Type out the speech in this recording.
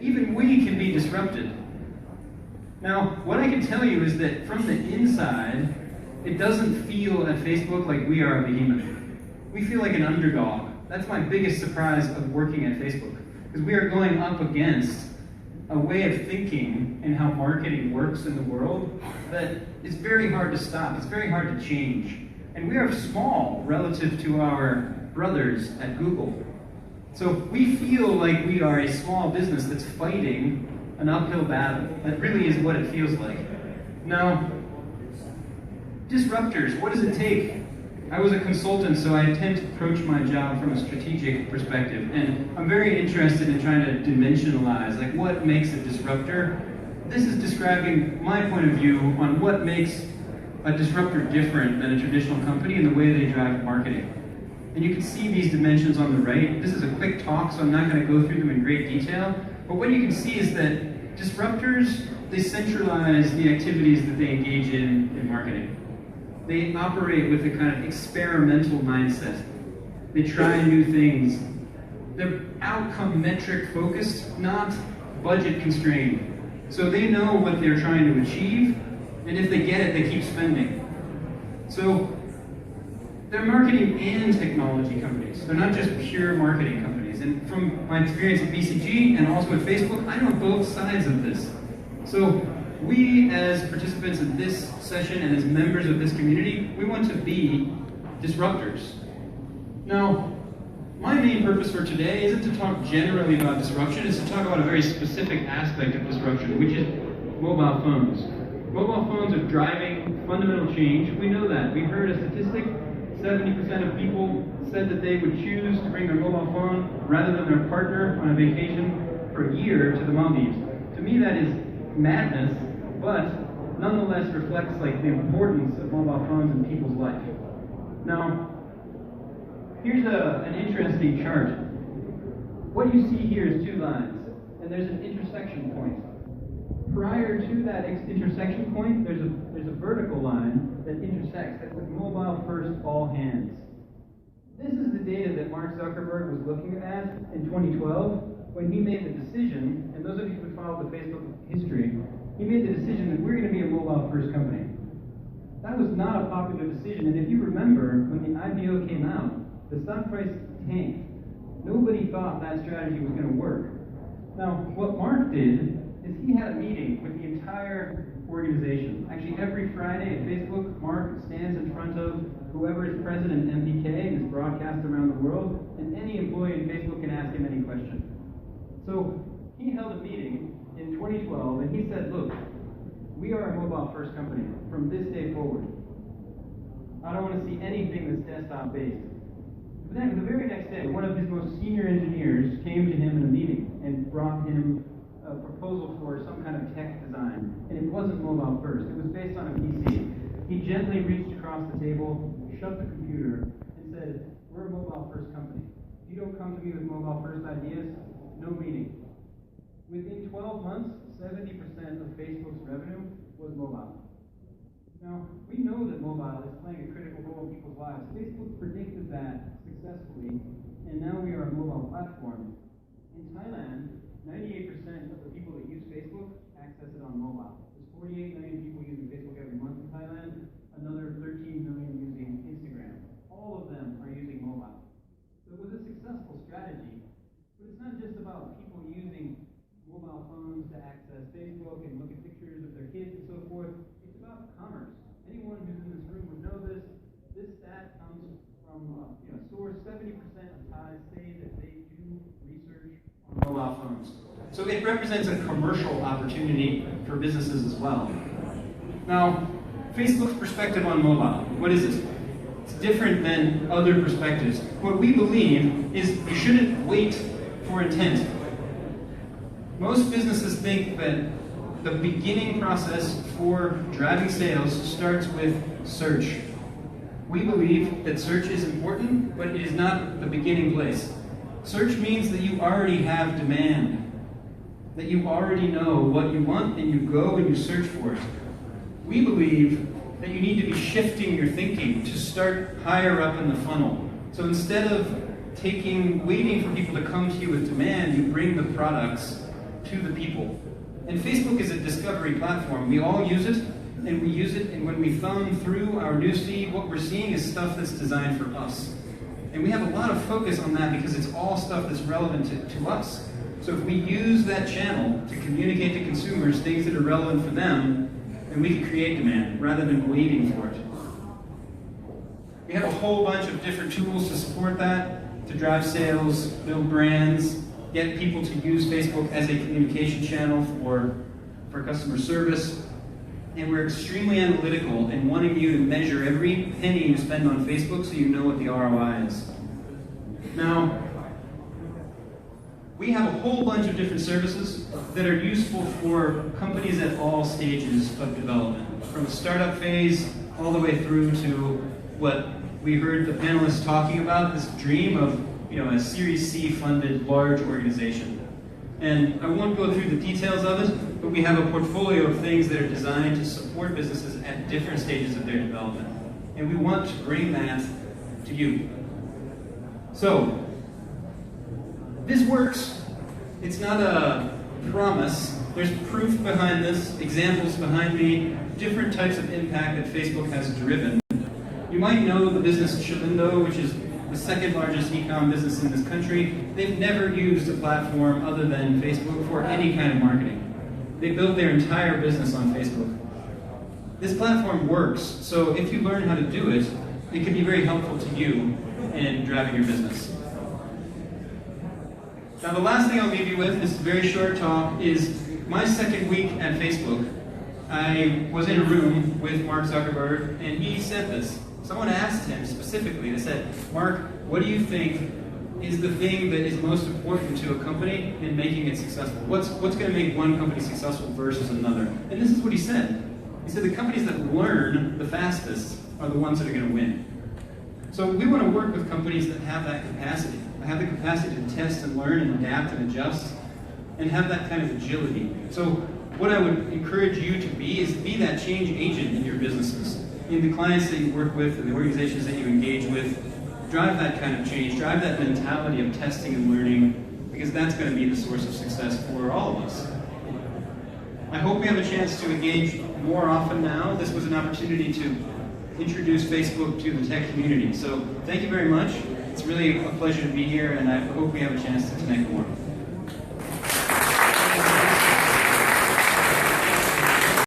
Even we can be disrupted. Now, what I can tell you is that from the inside, it doesn't feel at Facebook like we are a behemoth. We feel like an underdog. That's my biggest surprise of working at Facebook, because we are going up against a way of thinking and how marketing works in the world that it's very hard to stop. It's very hard to change. And we are small relative to our brothers at Google. So we feel like we are a small business that's fighting an uphill battle. That really is what it feels like. Now, disruptors, what does it take? I was a consultant, so I tend to approach my job from a strategic perspective. And I'm very interested in trying to dimensionalize, like, what makes a disruptor. This is describing my point of view on what makes a disruptor different than a traditional company and the way they drive marketing. And you can see these dimensions on the right. This is a quick talk, so I'm not going to go through them in great detail. But what you can see is that disruptors, they centralize the activities that they engage in marketing. They operate with a kind of experimental mindset. They try new things. They're outcome metric focused, not budget constrained. So they know what they're trying to achieve, and if they get it, they keep spending. So they're marketing and technology companies. They're not just pure marketing companies. And from my experience at BCG and also at Facebook, I know both sides of this. So we, as participants in this session and as members of this community, we want to be disruptors. Now, my main purpose for today isn't to talk generally about disruption, it's to talk about a very specific aspect of disruption, which is mobile phones. Mobile phones are driving fundamental change. We know that. We heard a statistic, 70% of people said that they would choose to bring their mobile phone rather than their partner on a vacation for a year to the Maldives. To me, that is madness, but nonetheless reflects like the importance of mobile phones in people's life. Now, here's an interesting chart. What you see here is two lines, and there's an intersection point. Prior to that intersection point, there's a vertical line that intersects. That's with mobile first, all hands. This is the data that Mark Zuckerberg was looking at in 2012 when he made the decision, and those of you who followed the Facebook history, he made the decision that we're going to be a mobile first company. That was not a popular decision, and if you remember, when the IPO came out, the stock price tanked. Nobody thought that strategy was going to work. Now, what Mark did is he had a meeting with the entire organization. Actually, every Friday at Facebook, Mark stands in front of whoever is president MPK and is broadcast around the world, and any employee in Facebook can ask him any question. So he held a meeting in 2012, and he said, look, we are a mobile first company from this day forward. I don't want to see anything that's desktop based. But then the very next day, one of his most senior engineers came to him in a meeting and brought him a proposal for some kind of tech design, and it wasn't mobile first. It was based on a PC. He gently reached across the table, shut the computer, and said, we're a mobile first company. If you don't come to me with mobile first ideas, no meeting. Within 12 months, 70% of Facebook's revenue was mobile. Now, we know that mobile is playing a critical role in people's lives. Facebook predicted that successfully, and now we are a mobile platform. In Thailand, 98% of the people that use Facebook access it on mobile. There's 48 million people using Facebook every month in Thailand, another 13 million using Instagram. All of them are using mobile. So it was a successful strategy, but it's not just about people using mobile phones to access Facebook and look at pictures of their kids and so forth. It's about commerce. Anyone who's in this room would know this. This stat comes from a source. 70% of Thais say that they do research on mobile phones. So it represents a commercial opportunity for businesses as well. Now, Facebook's perspective on mobile, what is this? It's different than other perspectives. What we believe is you shouldn't wait for intent. Most businesses think that the beginning process for driving sales starts with search. We believe that search is important, but it is not the beginning place. Search means that you already have demand, that you already know what you want, and you go and you search for it. We believe that you need to be shifting your thinking to start higher up in the funnel. So instead of waiting for people to come to you with demand, you bring the products to the people. And Facebook is a discovery platform. We all use it, and we use it, and when we thumb through our newsfeed, what we're seeing is stuff that's designed for us. And we have a lot of focus on that because it's all stuff that's relevant to us. So if we use that channel to communicate to consumers things that are relevant for them, then we can create demand rather than waiting for it. We have a whole bunch of different tools to support that, to drive sales, build brands, get people to use Facebook as a communication channel for customer service. And we're extremely analytical in wanting you to measure every penny you spend on Facebook so you know what the ROI is. Now, we have a whole bunch of different services that are useful for companies at all stages of development, from the startup phase all the way through to what we heard the panelists talking about, this dream of a Series C funded large organization. And I won't go through the details of it, but we have a portfolio of things that are designed to support businesses at different stages of their development. And we want to bring that to you. So, this works. It's not a promise. There's proof behind this, examples behind me, different types of impact that Facebook has driven. You might know the business Shalindo, which is the second largest e-com business in this country. They've never used a platform other than Facebook for any kind of marketing. They built their entire business on Facebook. This platform works, so if you learn how to do it, it can be very helpful to you in driving your business. Now the last thing I'll leave you with, this very short talk, is my second week at Facebook. I was in a room with Mark Zuckerberg, and he said this. Someone asked him specifically, they said, Mark, what do you think is the thing that is most important to a company in making it successful? What's going to make one company successful versus another? And this is what he said. He said the companies that learn the fastest are the ones that are going to win. So we want to work with companies that have that capacity, have the capacity to test and learn and adapt and adjust, and have that kind of agility. So what I would encourage you to be is be that change agent in your businesses, in the clients that you work with and the organizations that you engage with. Drive that kind of change, drive that mentality of testing and learning, because that's going to be the source of success for all of us. I hope we have a chance to engage more often now. This was an opportunity to introduce Facebook to the tech community. So thank you very much. It's really a pleasure to be here, and I hope we have a chance to connect more.